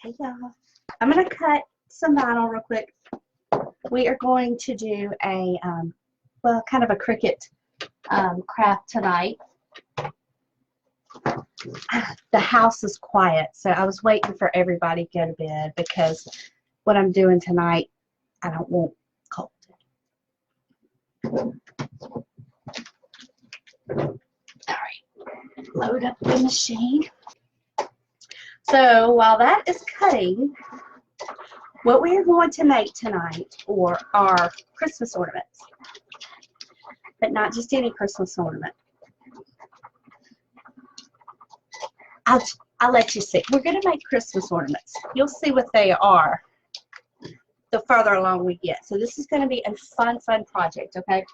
Okay, y'all. I'm going to cut some vinyl real quick. We are going to do a, well, kind of a Cricut craft tonight. The house is quiet, so I was waiting for everybody to go to bed because what I'm doing tonight, I don't want cold. Alright, load up the machine. So while that is cutting, what we are going to make tonight are Christmas ornaments, but not just any Christmas ornament. I'll let you see. We're going to make Christmas ornaments. You'll see what they are the further along we get. So this is going to be a fun project, okay?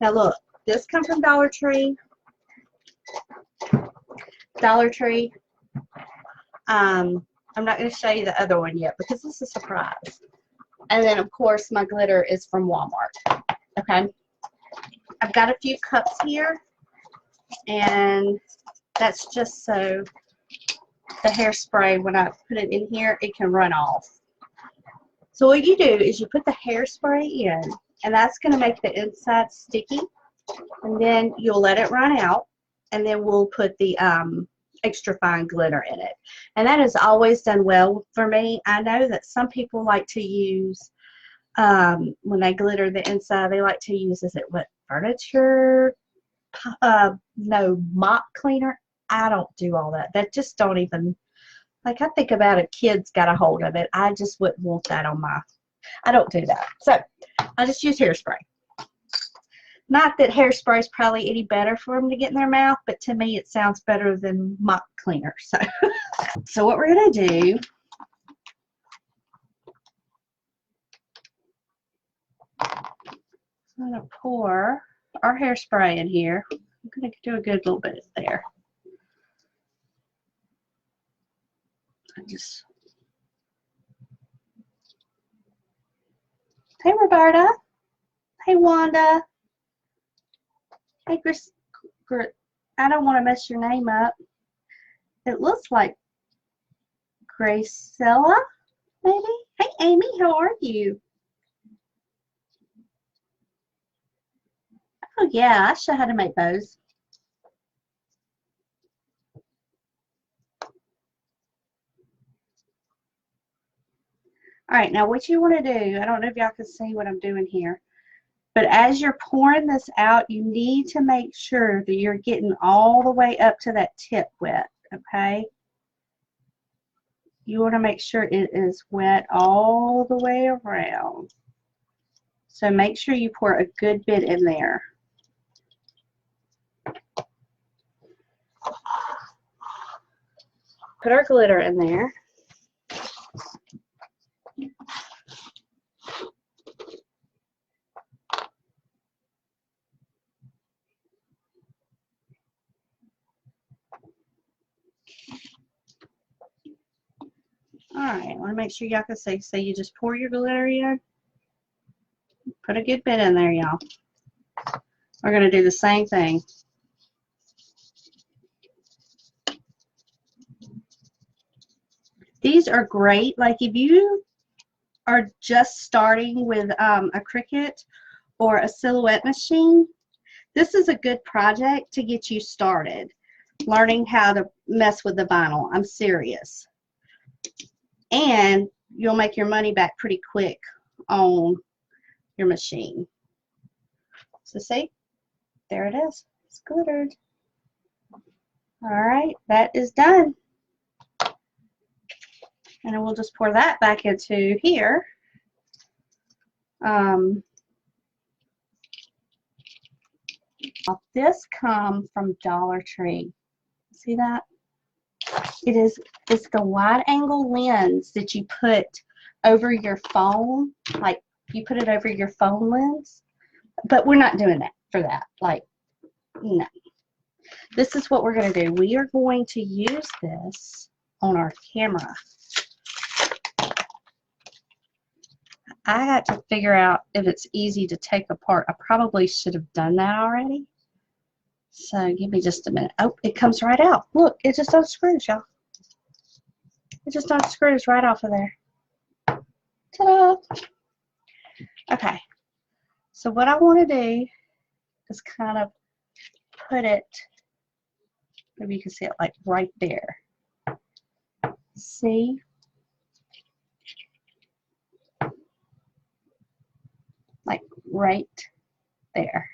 Now look, this comes from Dollar Tree. Dollar Tree. I'm not going to show you the other one yet because this is a surprise. And then, of course, my glitter is from Walmart, okay? I've got a few cups here, and that's just so the hairspray, when I put it in here, it can run off. So what you do is you put the hairspray in, and that's going to make the inside sticky, and then you'll let it run out, and then we'll put the extra fine glitter in it. And that has always done well for me. I know that some people like to use, when they glitter the inside, they like to use, is it what, furniture? No, mop cleaner. I don't do all that. That just don't even, like, I think about a kid's got a hold of it. I just wouldn't want that on my, I don't do that. So I just use hairspray. Not that hairspray is probably any better for them to get in their mouth, but to me it sounds better than mop cleaner. So, so what we're going to do, I'm going to pour our hairspray in here. I'm going to do a good little bit there. Hey Roberta. Hey Wanda. Hey I don't want to mess your name up. It looks like Gracella, maybe? Hey Amy, how are you? Oh yeah, I show how to make those. Alright, now what you want to do, I don't know if y'all can see what I'm doing here, but as you're pouring this out, you need to make sure that you're getting all the way up to that tip wet, okay? You want to make sure it is wet all the way around. So make sure you pour a good bit in there. Put our glitter in there. Alright, I want to make sure y'all can see. So you just pour your glitter in. Put a good bit in there, y'all. We're going to do the same thing. These are great. Like if you are just starting with a Cricut or a silhouette machine, this is a good project to get you started. Learning how to mess with the vinyl. I'm serious. And you'll make your money back pretty quick on your machine. So see, there it is. It's glittered. Alright, that is done. And then we'll just pour that back into here. This comes from Dollar Tree. See that? It's the wide angle lens that you put over your phone. Like you put it over your phone lens. But we're not doing that for that. Like, no. This is what we're going to do. We are going to use this on our camera. I got to figure out if it's easy to take apart. I probably should have done that already. So give me just a minute. Oh, it comes right out. Look, it just unscrews, y'all. It just unscrews right off of there. Ta-da! Okay, so what I want to do is kind of put it, maybe you can see it like right there. See? Like right there.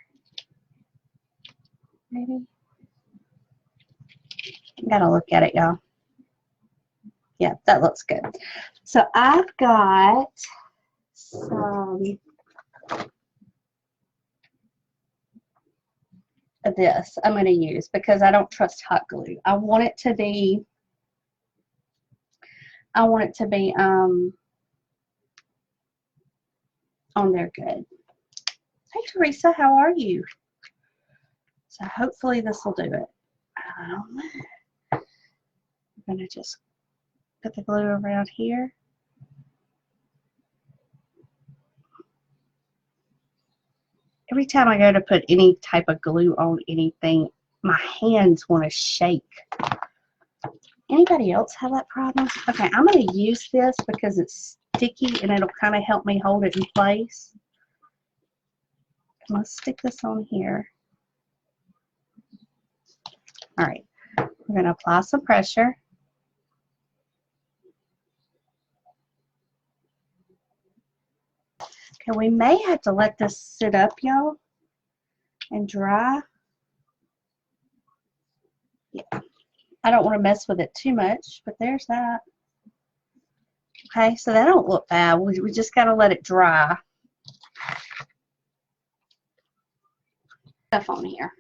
Maybe. Gotta look at it, y'all. Yeah, that looks good. So I've got some of this I'm going to use because I don't trust hot glue. I want it to be on there good. Hey Teresa, how are you? So hopefully this will do it. I'm going to just put the glue around here. Every time I go to put any type of glue on anything, my hands want to shake. Anybody else have that problem? Okay, I'm going to use this because it's sticky and it'll kind of help me hold it in place. I'm going to stick this on here. All right, we're going to apply some pressure. Okay, we may have to let this sit up, y'all, and dry. Yeah, I don't want to mess with it too much, but there's that. Okay, so that don't look bad. We just got to let it dry. Stuff on here.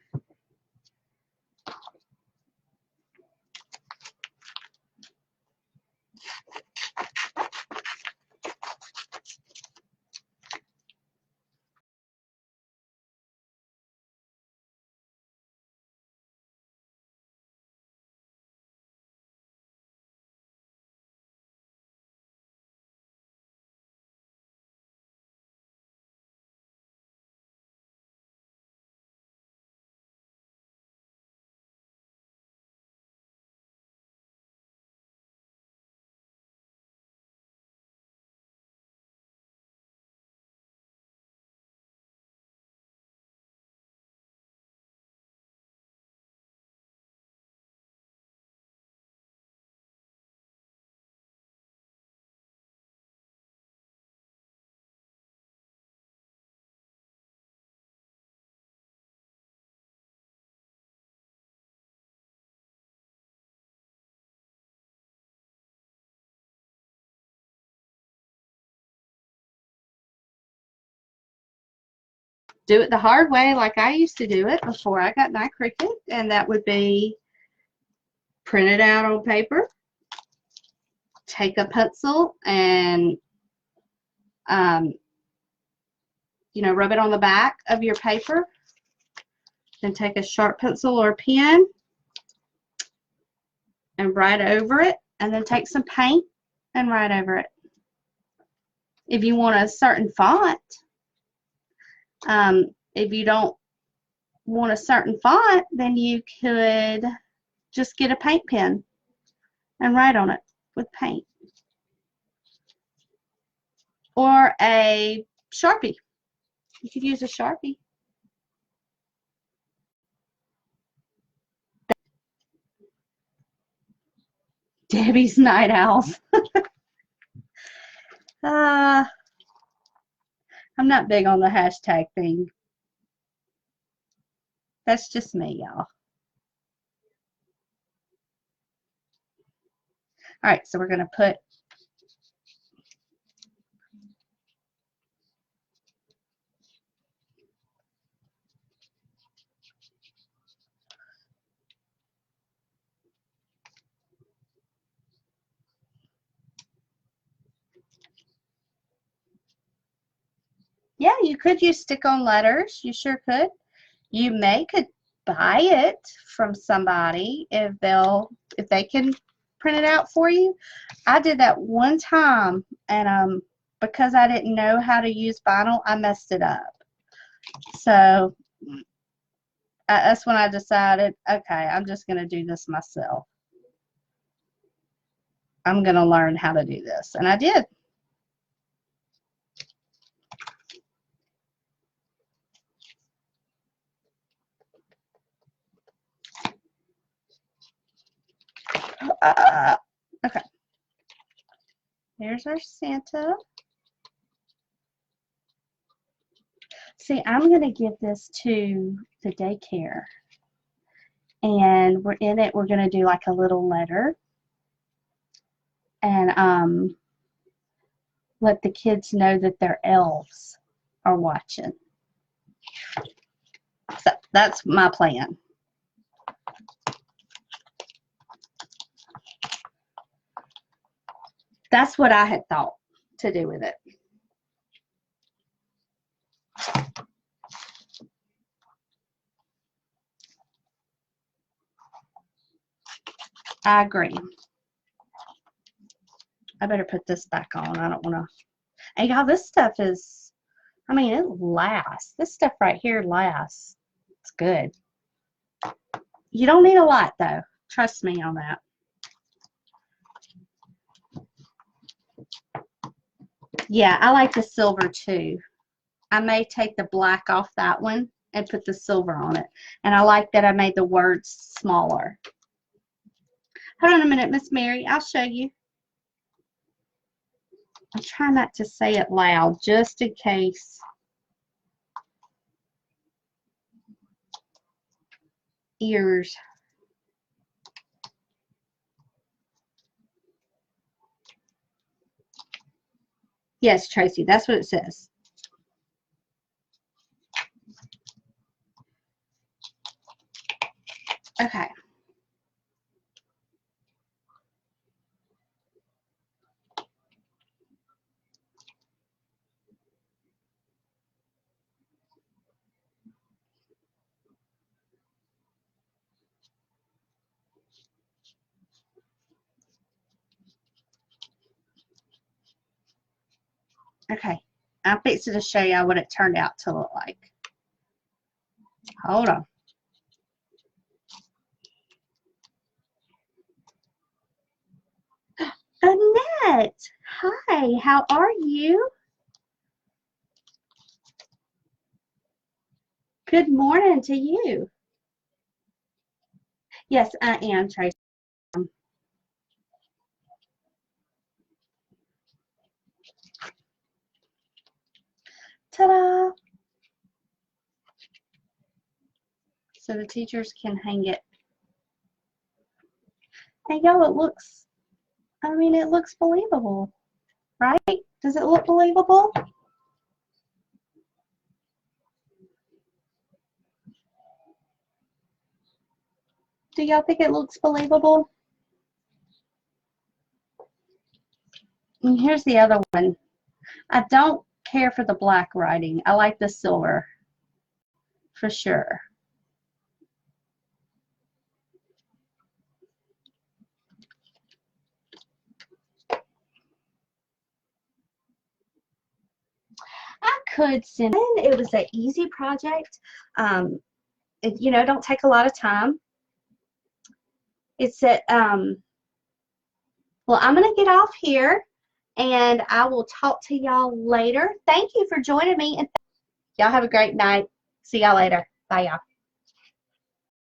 Do it the hard way like I used to do it before I got my Cricut, and that would be print it out on paper, take a pencil and you know, rub it on the back of your paper, then take a sharp pencil or pen and write over it, and then take some paint and write over it. If you want a certain font, if you don't want a certain font, then you could just get a paint pen and write on it with paint. Or a Sharpie. You could use a Sharpie. Debbie's Night Owls. I'm not big on the hashtag thing. That's just me, y'all. All right, so we're going to put yeah, you could use stick-on letters. You sure could. You could buy it from somebody if they can print it out for you. I did that one time, and because I didn't know how to use vinyl, I messed it up. So that's when I decided, okay, I'm just going to do this myself. I'm going to learn how to do this. And I did. Okay. Here's our Santa. See, I'm going to give this to the daycare. And we're in it, we're going to do like a little letter. And let the kids know that their elves are watching. So that's my plan. That's what I had thought to do with it. I agree. I better put this back on. I don't want to. And y'all, this stuff is, I mean, it lasts. This stuff right here lasts. It's good. You don't need a lot, though. Trust me on that. Yeah, I like the silver, too. I may take the black off that one and put the silver on it. And I like that I made the words smaller. Hold on a minute, Miss Mary. I'll show you. I'm trying not to say it loud, just in case. Ears. Yes, Tracy, that's what it says. Okay. Okay. I'm fixing to show y'all what it turned out to look like. Hold on. Annette, hi, how are you? Good morning to you. Yes, I am, Tracy. Ta-da! So the teachers can hang it. And y'all, it looks, I mean, it looks believable, right? Does it look believable? Do y'all think it looks believable? And here's the other one. I don't care for the black writing. I like the silver, for sure. I could send in. It was an easy project. You know, don't take a lot of time. It's at, well, I'm going to get off here, and I will talk to y'all later. Thank you for joining me, and y'all have a great night. See y'all later. Bye, y'all.